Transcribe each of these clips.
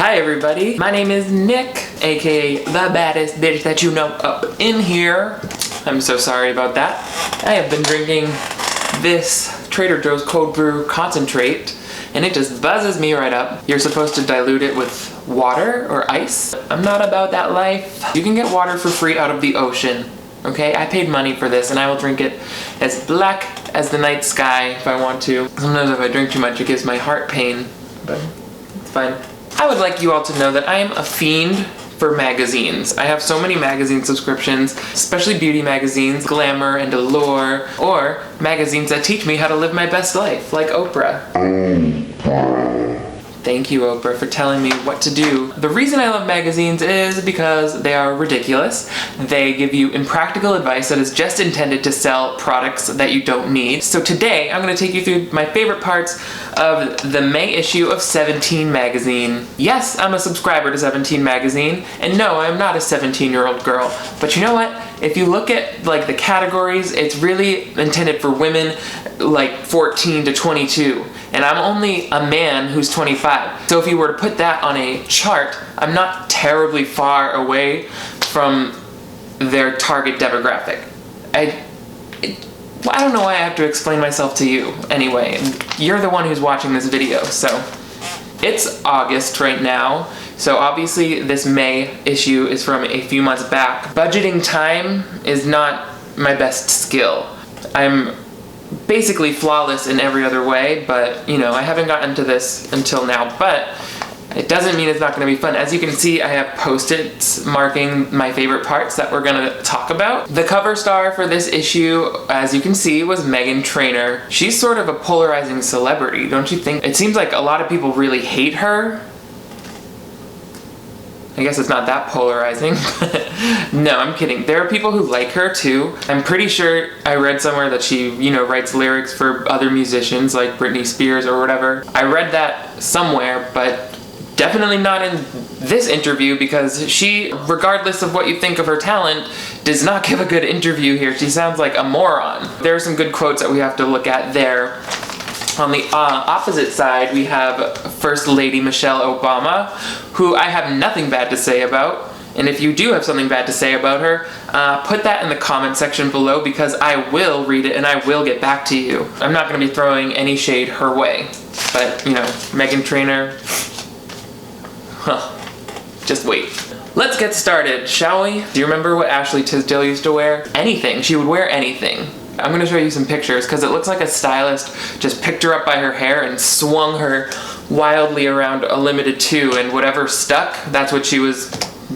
Hi everybody, my name is Nick, aka the baddest bitch that you know up in here. I'm so sorry about that. I have been drinking this Trader Joe's cold brew concentrate and it just buzzes me right up. You're supposed to dilute it with water or ice. I'm not about that life. You can get water for free out of the ocean, okay? I paid money for this and I will drink it as black as the night sky if I want to. Sometimes if I drink too much it gives my heart pain, but it's fine. I would like you all to know that I am a fiend for magazines. I have so many magazine subscriptions, especially beauty magazines, Glamour and Allure, or magazines that teach me how to live my best life, like Oprah. Thank you, Oprah, for telling me what to do. The reason I love magazines is because they are ridiculous. They give you impractical advice that is just intended to sell products that you don't need. So today, I'm going to take you through my favorite parts of the May issue of 17 magazine. Yes, I'm a subscriber to 17 magazine, and no, I'm not a 17-year-old girl. But you know what? If you look at like the categories, it's really intended for women like 14 to 22. And I'm only a man who's 25. So if you were to put that on a chart, I'm not terribly far away from their target demographic. I don't know why I have to explain myself to you. Anyway, you're the one who's watching this video, so. It's August right now, so obviously this May issue is from a few months back. Budgeting time is not my best skill. I'm basically flawless in every other way, but you know, I haven't gotten to this until now, but it doesn't mean it's not going to be fun. As you can see, I have post-its marking my favorite parts that we're going to talk about. The cover star for this issue, as you can see, was Meghan Trainor. She's sort of a polarizing celebrity, don't you think? It seems like a lot of people really hate her. I guess it's not that polarizing. No, I'm kidding. There are people who like her too. I'm pretty sure I read somewhere that she, you know, writes lyrics for other musicians like Britney Spears or whatever. I read that somewhere, but definitely not in this interview because she, regardless of what you think of her talent, does not give a good interview here. She sounds like a moron. There are some good quotes that we have to look at there. On the opposite side, we have First Lady Michelle Obama, who I have nothing bad to say about. And if you do have something bad to say about her, put that in the comment section below because I will read it and I will get back to you. I'm not going to be throwing any shade her way. But, you know, Meghan Trainor, just wait. Let's get started, shall we? Do you remember what Ashley Tisdale used to wear? Anything. She would wear anything. I'm going to show you some pictures because it looks like a stylist just picked her up by her hair and swung her wildly around a limited 2 and whatever stuck, that's what she was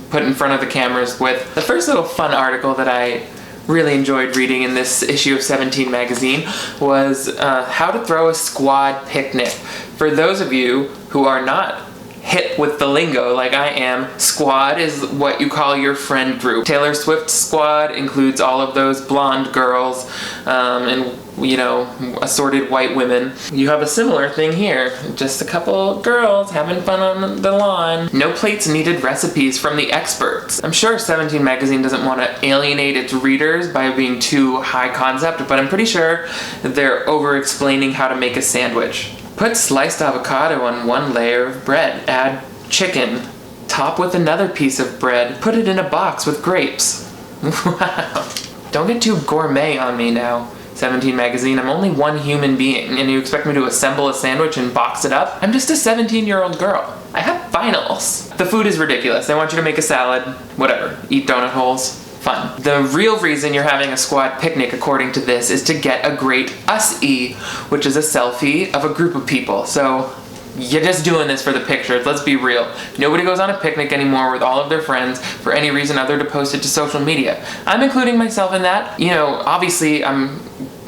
put in front of the cameras with. The first little fun article that I really enjoyed reading in this issue of 17 magazine was how to throw a squad picnic. For those of you who are not hip with the lingo like I am, squad is what you call your friend group. Taylor Swift's squad includes all of those blonde girls and, you know, assorted white women. You have a similar thing here. Just a couple girls having fun on the lawn. No plates needed recipes from the experts. I'm sure 17 magazine doesn't want to alienate its readers by being too high concept, but I'm pretty sure that they're over-explaining how to make a sandwich. Put sliced avocado on one layer of bread. Add chicken. Top with another piece of bread. Put it in a box with grapes. Wow. Don't get too gourmet on me now, 17 magazine. I'm only one human being, and you expect me to assemble a sandwich and box it up? I'm just a 17-year-old girl. I have finals. The food is ridiculous. They want you to make a salad. Whatever. Eat donut holes. Fun. The real reason you're having a squad picnic, according to this, is to get a great us-e, which is a selfie of a group of people. So you're just doing this for the pictures, let's be real. Nobody goes on a picnic anymore with all of their friends for any reason other to post it to social media. I'm including myself in that. You know, obviously I'm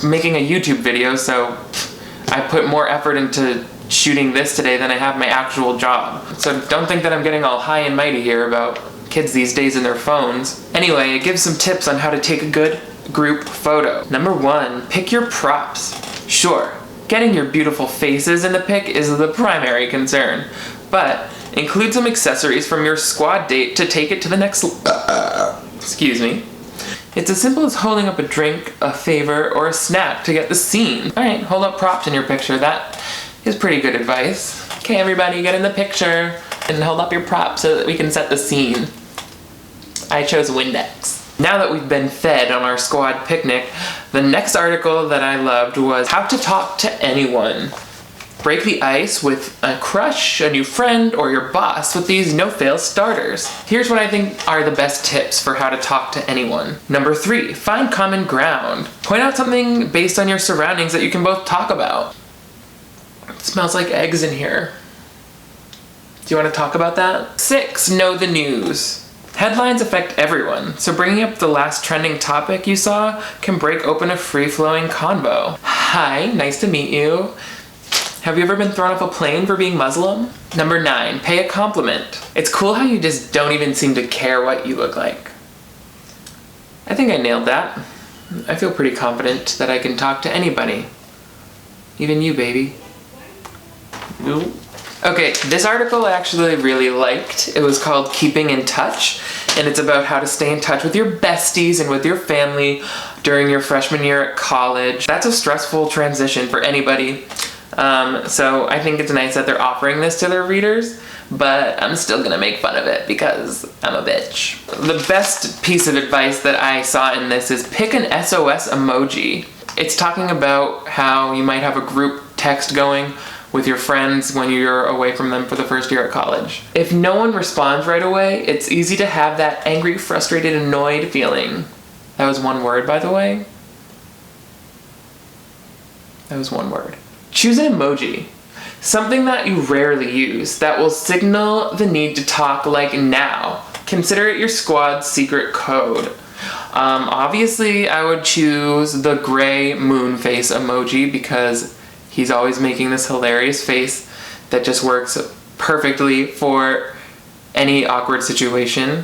making a YouTube video, so I put more effort into shooting this today than I have my actual job. So don't think that I'm getting all high and mighty here about kids these days and their phones. Anyway, it gives some tips on how to take a good group photo. Number 1, pick your props. Sure, getting your beautiful faces in the pic is the primary concern, but include some accessories from your squad date to take it to the next excuse me. It's as simple as holding up a drink, a favor, or a snack to get the scene. Alright, hold up props in your picture. That is pretty good advice. Okay, everybody, get in the picture. And hold up your prop so that we can set the scene. I chose Windex. Now that we've been fed on our squad picnic, the next article that I loved was how to talk to anyone. Break the ice with a crush, a new friend, or your boss with these no-fail starters. Here's what I think are the best tips for how to talk to anyone. Number 3, find common ground. Point out something based on your surroundings that you can both talk about. It smells like eggs in here. Do you want to talk about that? 6, know the news. Headlines affect everyone, so bringing up the last trending topic you saw can break open a free-flowing convo. Hi, nice to meet you. Have you ever been thrown off a plane for being Muslim? Number 9, pay a compliment. It's cool how you just don't even seem to care what you look like. I think I nailed that. I feel pretty confident that I can talk to anybody. Even you, baby. Ooh. Okay, this article I actually really liked. It was called Keeping in Touch, and it's about how to stay in touch with your besties and with your family during your freshman year at college. That's a stressful transition for anybody. So I think it's nice that they're offering this to their readers, but I'm still gonna make fun of it because I'm a bitch. The best piece of advice that I saw in this is pick an SOS emoji. It's talking about how you might have a group text going with your friends when you're away from them for the first year at college. If no one responds right away, it's easy to have that angry, frustrated, annoyed feeling. That was one word, by the way. That was one word. Choose an emoji, something that you rarely use that will signal the need to talk like now. Consider it your squad's secret code. Obviously, I would choose the gray moon face emoji because he's always making this hilarious face that just works perfectly for any awkward situation.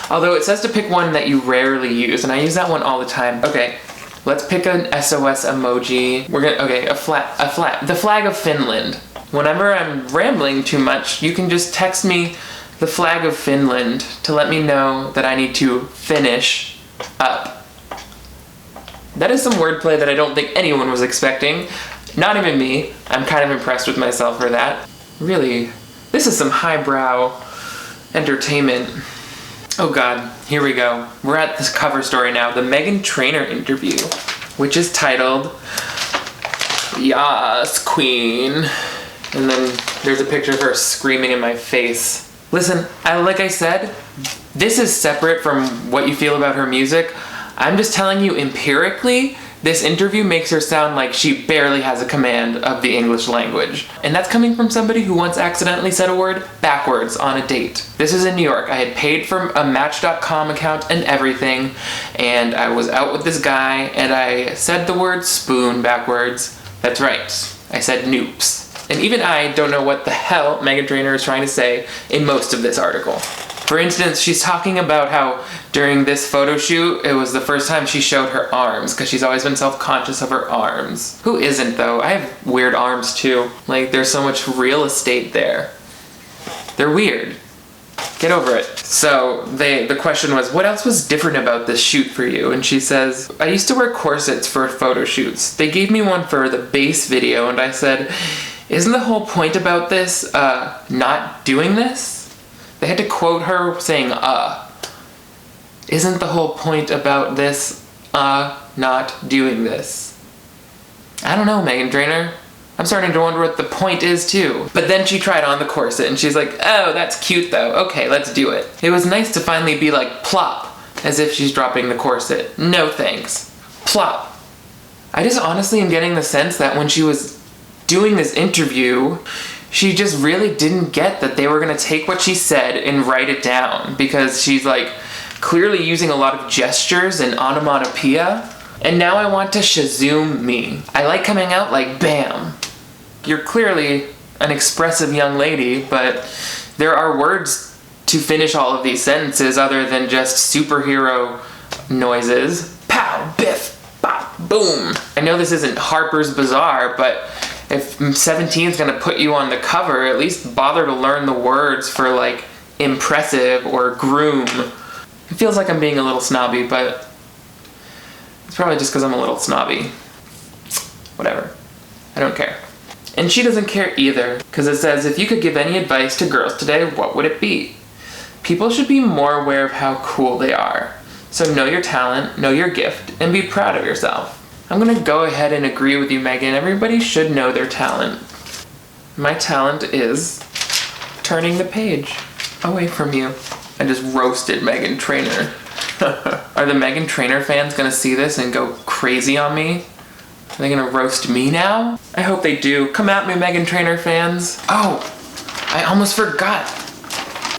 Although it says to pick one that you rarely use, and I use that one all the time. Okay. Let's pick an SOS emoji. The flag of Finland. Whenever I'm rambling too much, you can just text me the flag of Finland to let me know that I need to finish up. That is some wordplay that I don't think anyone was expecting. Not even me. I'm kind of impressed with myself for that. Really, this is some highbrow entertainment. Oh God, here we go. We're at this cover story now, the Meghan Trainor interview, which is titled, Yas, Queen. And then there's a picture of her screaming in my face. Listen, like I said, this is separate from what you feel about her music. I'm just telling you empirically, this interview makes her sound like she barely has a command of the English language. And that's coming from somebody who once accidentally said a word backwards on a date. This is in New York. I had paid for a Match.com account and everything, and I was out with this guy, and I said the word spoon backwards. That's right. I said noops. And even I don't know what the hell Meghan Trainor is trying to say in most of this article. For instance, she's talking about how during this photo shoot, it was the first time she showed her arms, because she's always been self-conscious of her arms. Who isn't, though? I have weird arms, too. Like, there's so much real estate there. They're weird. Get over it. So, the question was, what else was different about this shoot for you? And she says, I used to wear corsets for photo shoots. They gave me one for the base video, and I said, isn't the whole point about this, not doing this? They had to quote her saying, Isn't the whole point about this, not doing this? I don't know, Meghan Trainor. I'm starting to wonder what the point is, too. But then she tried on the corset, and she's like, oh, that's cute, though. Okay, let's do it. It was nice to finally be like, plop, as if she's dropping the corset. No thanks. Plop. I just honestly am getting the sense that when she was doing this interview, she just really didn't get that they were gonna take what she said and write it down, because she's like clearly using a lot of gestures and onomatopoeia. And now I want to shazoom me. I like coming out like bam. You're clearly an expressive young lady, but there are words to finish all of these sentences other than just superhero noises. Pow, biff, bop, boom. I know this isn't Harper's Bazaar, but if 17 is gonna put you on the cover, at least bother to learn the words for like impressive or groom. It feels like I'm being a little snobby, but it's probably just because I'm a little snobby. Whatever. I don't care. And she doesn't care either, because it says, if you could give any advice to girls today, what would it be? People should be more aware of how cool they are. So know your talent, know your gift, and be proud of yourself. I'm gonna go ahead and agree with you, Meghan. Everybody should know their talent. My talent is turning the page away from you. I just roasted Meghan Trainor. Are the Meghan Trainor fans gonna see this and go crazy on me? Are they gonna roast me now? I hope they do. Come at me, Meghan Trainor fans. Oh, I almost forgot.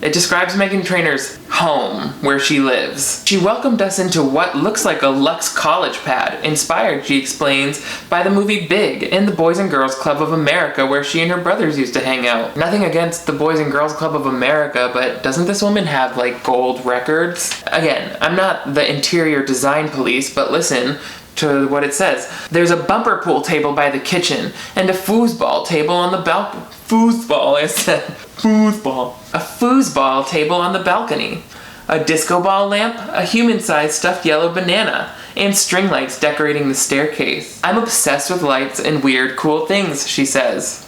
It describes Meghan Trainor's home, where she lives. She welcomed us into what looks like a luxe college pad, inspired, she explains, by the movie Big and the Boys and Girls Club of America, where she and her brothers used to hang out. Nothing against the Boys and Girls Club of America, but doesn't this woman have, like, gold records? Again, I'm not the interior design police, but listen to what it says. There's a bumper pool table by the kitchen and a foosball table on the balcony. Foosball, I said. Foosball. A foosball table on the balcony. A disco ball lamp, a human-sized stuffed yellow banana, and string lights decorating the staircase. I'm obsessed with lights and weird, cool things, she says.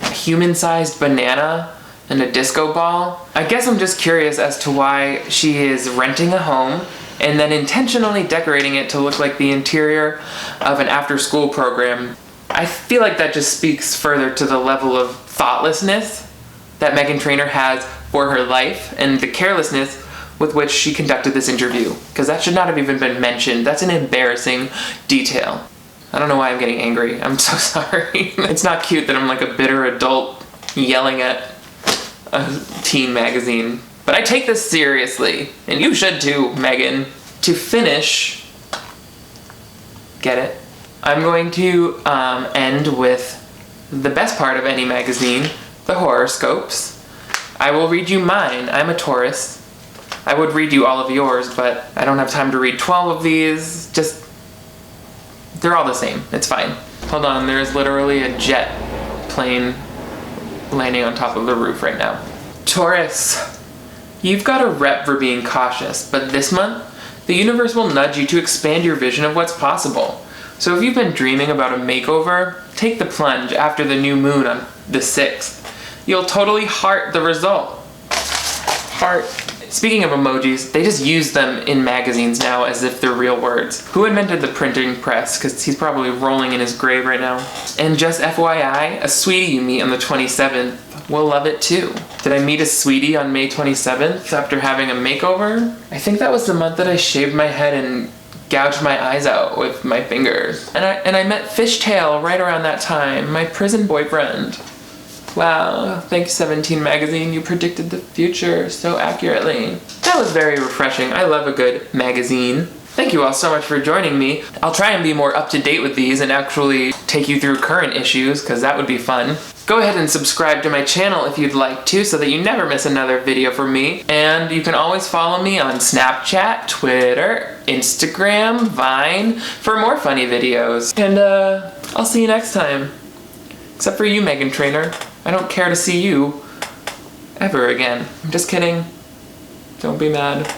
A human-sized banana and a disco ball? I guess I'm just curious as to why she is renting a home and then intentionally decorating it to look like the interior of an after-school program. I feel like that just speaks further to the level of thoughtlessness that Meghan Trainor has for her life and the carelessness with which she conducted this interview, because that should not have even been mentioned. That's an embarrassing detail. I don't know why I'm getting angry. I'm so sorry. It's not cute that I'm like a bitter adult yelling at a teen magazine. But I take this seriously, and you should too, Meghan. To finish, get it? I'm going to end with the best part of any magazine, the horoscopes. I will read you mine. I'm a Taurus. I would read you all of yours, but I don't have time to read 12 of these. Just, they're all the same. It's fine. Hold on, there's literally a jet plane landing on top of the roof right now. Taurus. You've got a rep for being cautious, but this month, the universe will nudge you to expand your vision of what's possible. So if you've been dreaming about a makeover, take the plunge after the new moon on the 6th. You'll totally heart the result. Heart. Speaking of emojis, they just use them in magazines now as if they're real words. Who invented the printing press? Because he's probably rolling in his grave right now. And just FYI, a sweetie you meet on the 27th will love it too. Did I meet a sweetie on May 27th after having a makeover? I think that was the month that I shaved my head and gouged my eyes out with my fingers. And I met Fishtail right around that time, my prison boyfriend. Wow, thanks 17 magazine, you predicted the future so accurately. That was very refreshing. I love a good magazine. Thank you all so much for joining me. I'll try and be more up to date with these and actually take you through current issues, because that would be fun. Go ahead and subscribe to my channel if you'd like to, so that you never miss another video from me. And you can always follow me on Snapchat, Twitter, Instagram, Vine for more funny videos. And I'll see you next time. Except for you, Meghan Trainor. I don't care to see you ever again. I'm just kidding. Don't be mad.